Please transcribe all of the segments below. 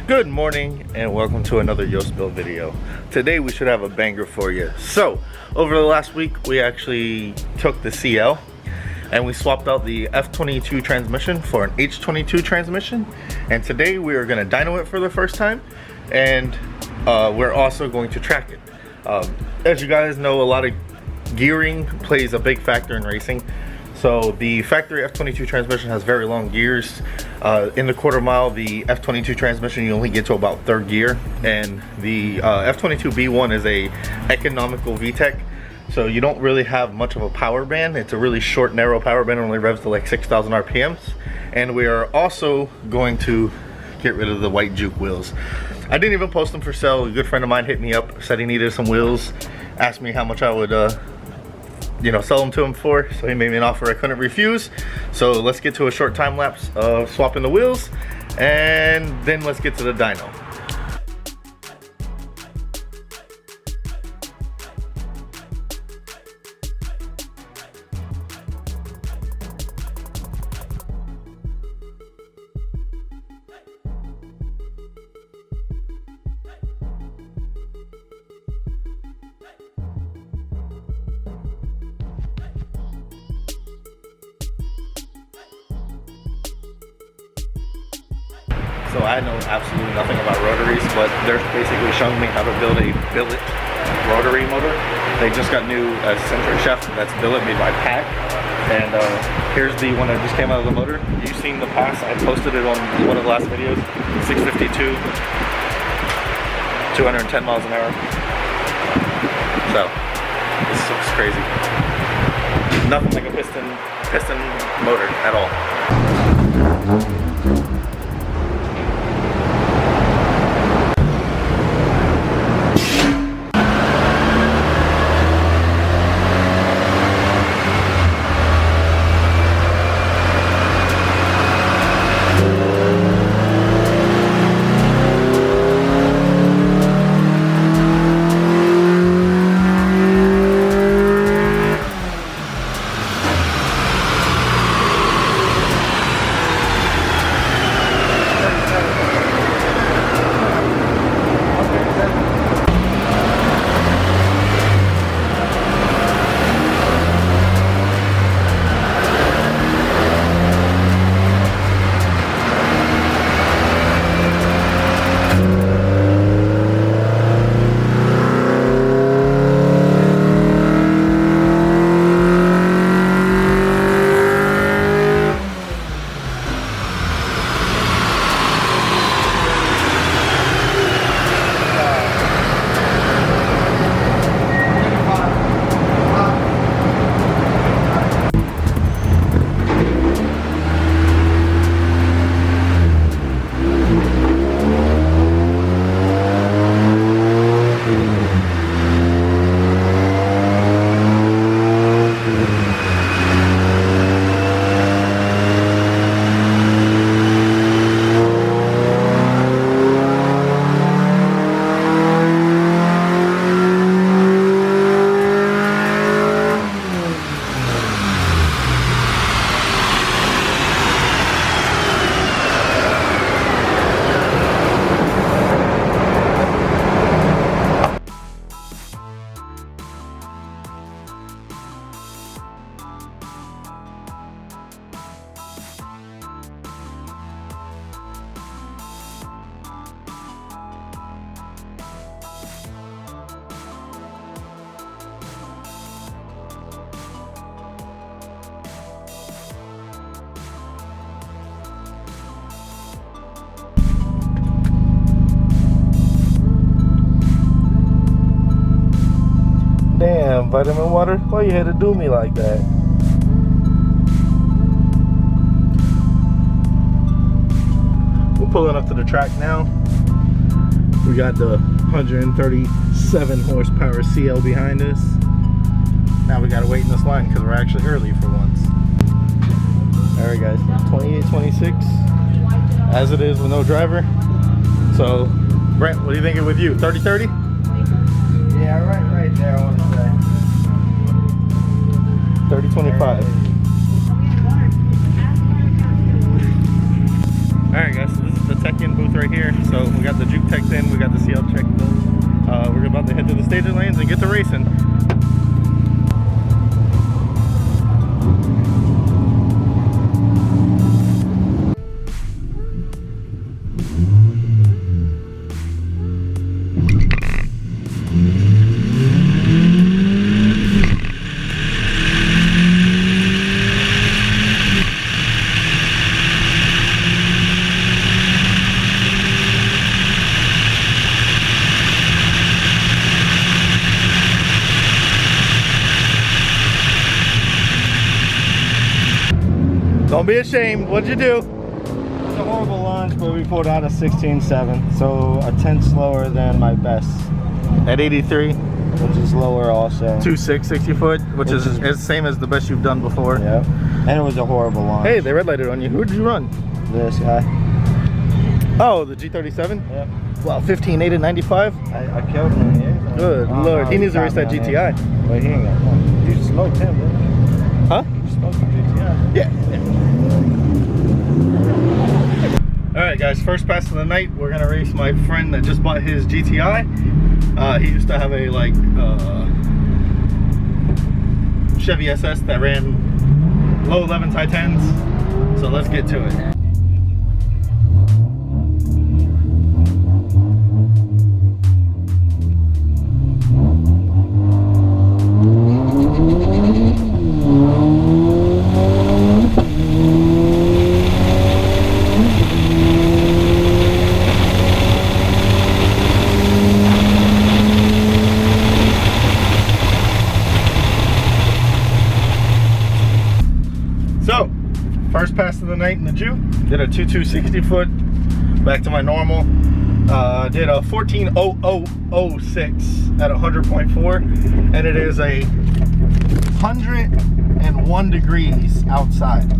Good morning and welcome to another Yoast Build video. Today we should have a banger for you. So over the last week we actually took the CL and we swapped out the F22 transmission for an H22 transmission, and today we are going to dyno it for the first time, and we're also going to track it. As you guys know, a lot of gearing plays a big factor in racing. So the factory F22 transmission has very long gears. In the quarter mile, the F22 transmission, you only get to about third gear, and the f22b1 is a economical VTEC, so you don't really have much of a power band. It's a really short, narrow power band, only revs to like 6,000 RPMs. And we are also going to get rid of the white juke wheels. I didn't even post them for sale. A good friend of mine hit me up, said he needed some wheels, asked me how much I would sell them to him for, so he made me an offer I couldn't refuse. So let's get to a short time lapse of swapping the wheels, and then let's get to the dyno. So I know absolutely nothing about rotaries, but they're basically showing me how to build a billet rotary motor. They just got new center shaft that's billet made by Pack, and here's the one that just came out of the motor. You've seen the pass. I posted it on one of the last videos. 652, 210 miles an hour. So this looks crazy. Nothing like a piston motor at all. Damn, vitamin water, why you had to do me like that? pulling up to the track now. We got the 137 horsepower CL behind us. Now we gotta wait in this line because we're actually early for once. All right, guys, 2826, as it is with no driver. So, Brent, what are you thinking with you? 30-30? Yeah, right there, I want to say. 30-25. Alright guys, so this is the tech-in booth right here. So we got the juke teched in, we got the CL checked in. We're about to head to the staging lanes and get to racing. Don't be ashamed. What'd you do? It's a horrible launch, but we pulled out a 16.7, so a tenth slower than my best. At 83? Which is lower also. 2.6, 60 foot, which is the same as the best you've done before. Yep. And it was a horrible launch. Hey, they red lighted on you. Who did you run? This guy. Oh, the G37? Yep. Well, 15.8 at 95? I killed him in here. Good Lord. He needs to race that GTI. But he ain't got one. You smoked him, didn't you? Huh? You smoked the GTI. Yeah. Alright guys, first pass of the night, we're gonna race my friend that just bought his GTI. He used to have a Chevy SS that ran low 11s, high 10s. So let's get to it. So, first pass of the night in the juke, did a 2.260 foot, back to my normal. Did a 14.0006 at 100.4, and it is a 101 degrees outside.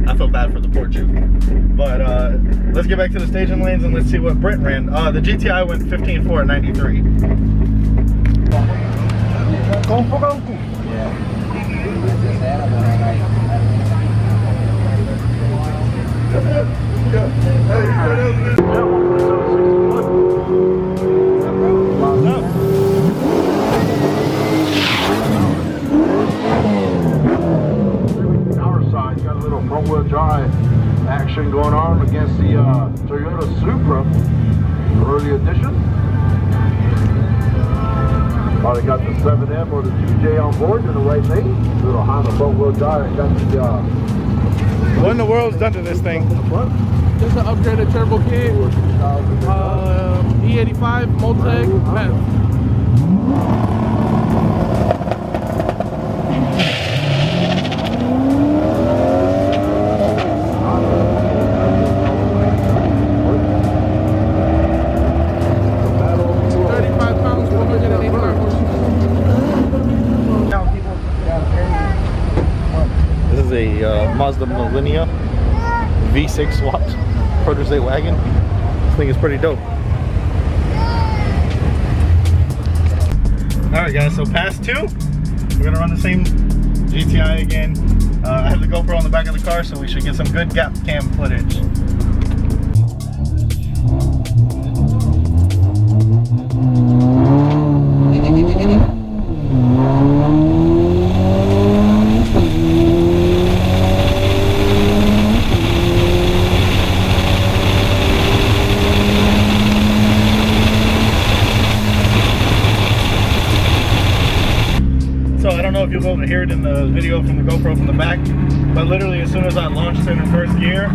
I feel bad for the poor juke. But let's get back to the staging lanes and let's see what Brent ran. The GTI went 15.4 at 93. Our side got a little front-wheel drive action going on against the Toyota Supra early edition. They got the 7M or the 2J on board in the right lane. Little Honda front-wheel drive. Got the What in the world's done to this thing? This is an upgraded turbo kit, E85 Multec left. 35 pounds, 489 horses. This is a Mazda Millennia V6 swapped Protege wagon. This thing is pretty dope. Alright guys, so pass 2. We're gonna run the same GTI again. I have the GoPro on the back of the car, so we should get some good gap cam footage. So I don't know if you'll be able to hear it in the video from the GoPro from the back, but literally as soon as I launched it in first gear,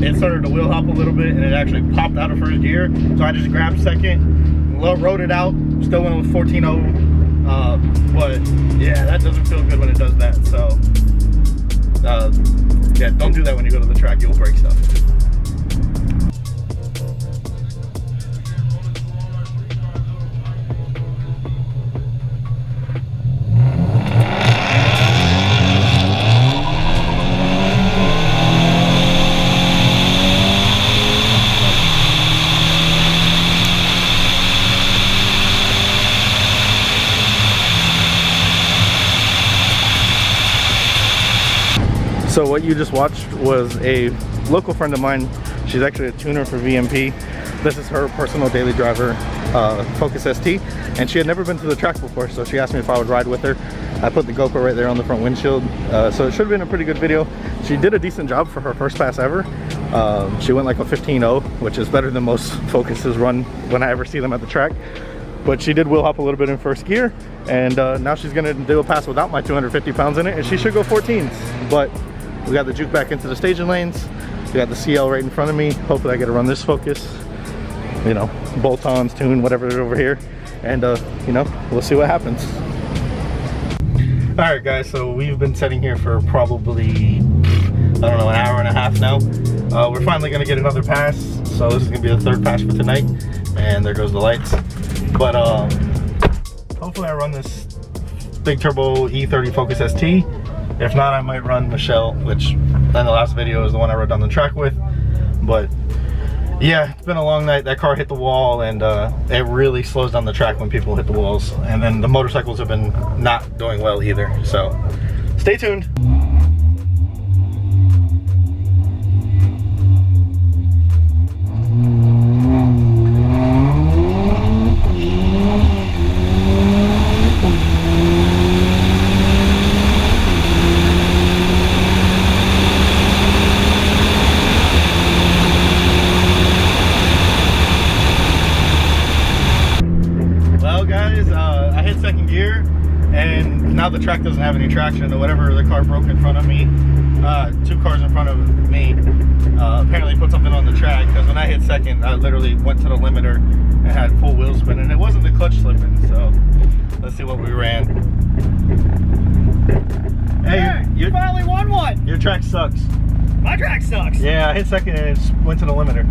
it started to wheel hop a little bit and it actually popped out of first gear. So I just grabbed second, rode it out, still went with 14.0, but yeah, that doesn't feel good when it does that. So Yeah, don't do that when you go to the track. You'll break stuff. So what you just watched was a local friend of mine. She's actually a tuner for VMP. This is her personal daily driver, Focus ST, and she had never been to the track before, so she asked me if I would ride with her. I put the GoPro right there on the front windshield, so it should have been a pretty good video. She did a decent job for her first pass ever. She went like a 15.0, which is better than most Focuses run when I ever see them at the track. But she did wheel hop a little bit in first gear, and now she's gonna do a pass without my 250 pounds in it, and she should go 14s. But we got the juke back into the staging lanes. We got the CL right in front of me. Hopefully I get to run this Focus, you know, bolt-ons, tune, whatever is over here. And you know, we'll see what happens. All right guys, so we've been sitting here for probably, I don't know, an hour and a half now. We're finally gonna get another pass. So this is gonna be the third pass for tonight. And there goes the lights. But hopefully I run this big turbo E30 Focus ST. If not, I might run Michelle, which in the last video is the one I rode down the track with. But yeah, it's been a long night. That car hit the wall, and it really slows down the track when people hit the walls. And then the motorcycles have been not doing well either. So stay tuned. Now the track doesn't have any traction, or whatever the car broke in front of me, two cars in front of me, apparently put something on the track, because when I hit second, I literally went to the limiter and had full wheel spin, and it wasn't the clutch slipping. So let's see what we ran. Hey, you finally won one. Your track sucks. My track sucks. Yeah, I hit second and it went to the limiter.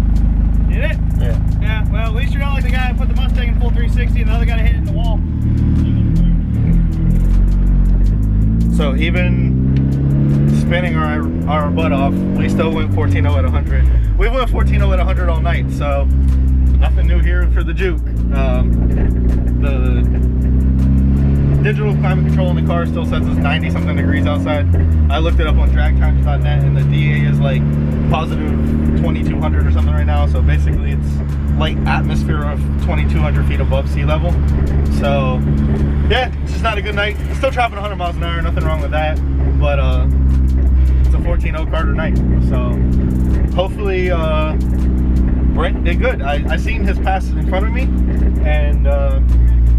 Did it? Yeah. Yeah, well, at least you're not like the guy that put the Mustang in full 360 and the other guy hit it in the wall. So even spinning our butt off, we still went 14.0 at 100. We went 14.0 at 100 all night, so nothing new here for the juke. The digital climate control in the car still says it's 90 something degrees outside. I looked it up on dragtimes.net, and the DA is like positive 2200 or something right now. So basically it's light atmosphere of 2200 feet above sea level. So yeah, it's just not a good night. It's still traveling 100 miles an hour, nothing wrong with that. But it's a 14.0 car tonight. So hopefully Brent did good. I seen his pass in front of me, and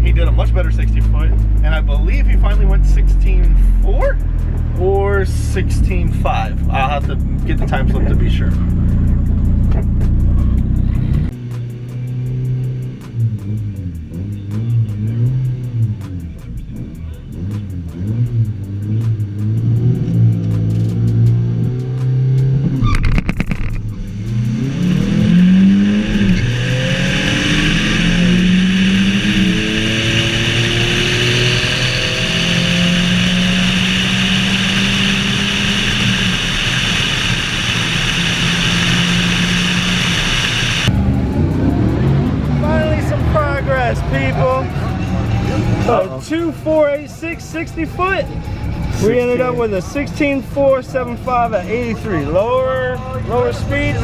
he did a much better 60 foot, and I believe he finally went 16.4 or 16.5. I'll have to get the time slip to be sure. People, 2486 60 foot. We ended up with a 16.475 at 83. Lower speed,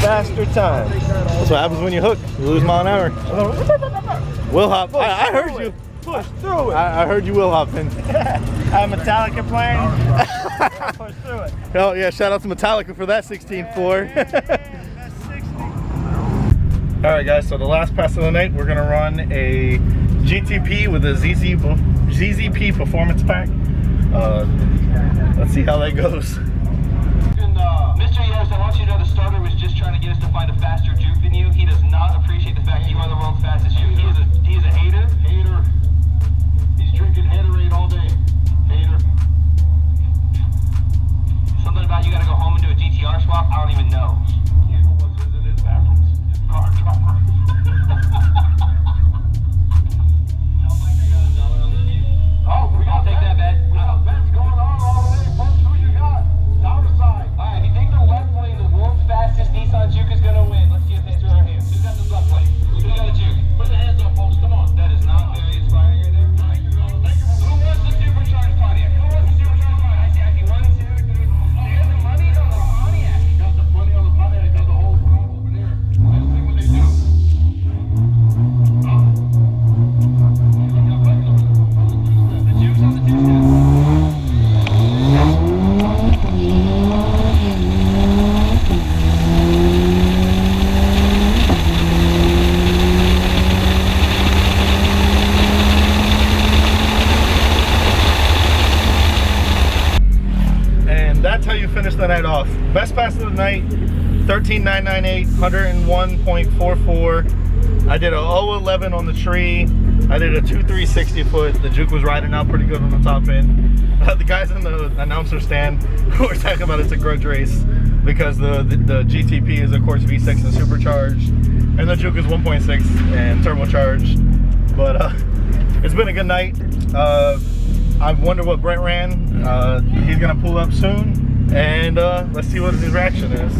faster time. That's what happens when you hook. You lose mile an hour. Will hop. I heard you. Push through it. I heard you will hopping. I'm Metallica playing. Push through it. Oh yeah, shout out to Metallica for that 16.4. That's 60. All right guys, so the last pass of the night, we're gonna run a GTP with a ZZP performance pack. Let's see how that goes. Mr. Yes, I want you to know the starter was just trying to get us to find a faster juke than you. He does not appreciate the fact you are the world's fastest juke. He is a hater. Hater. He's drinking Haterade all day. Hater. Something about you gotta go finish the night off. Best pass of the night, 13,998, 101.44. I did a 011 on the tree. I did a 2,360 foot. The juke was riding out pretty good on the top end. The guys in the announcer stand were talking about it's a grudge race because the GTP is of course V6 and supercharged, and the juke is 1.6 and turbocharged. But it's been a good night. I wonder what Brent ran. He's gonna pull up soon, and let's see what his reaction is.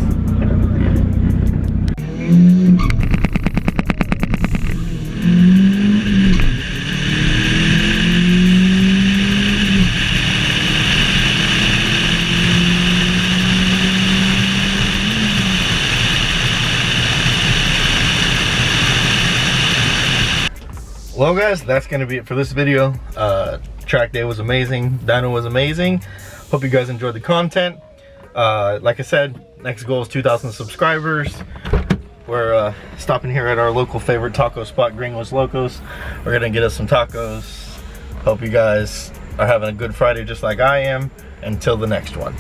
Well guys, that's gonna be it for this video. Track day was amazing, dyno was amazing. Hope you guys enjoyed the content. Like I said, next goal is 2,000 subscribers. We're stopping here at our local favorite taco spot, Gringos Locos. We're gonna get us some tacos. Hope you guys are having a good Friday just like I am. Until the next one.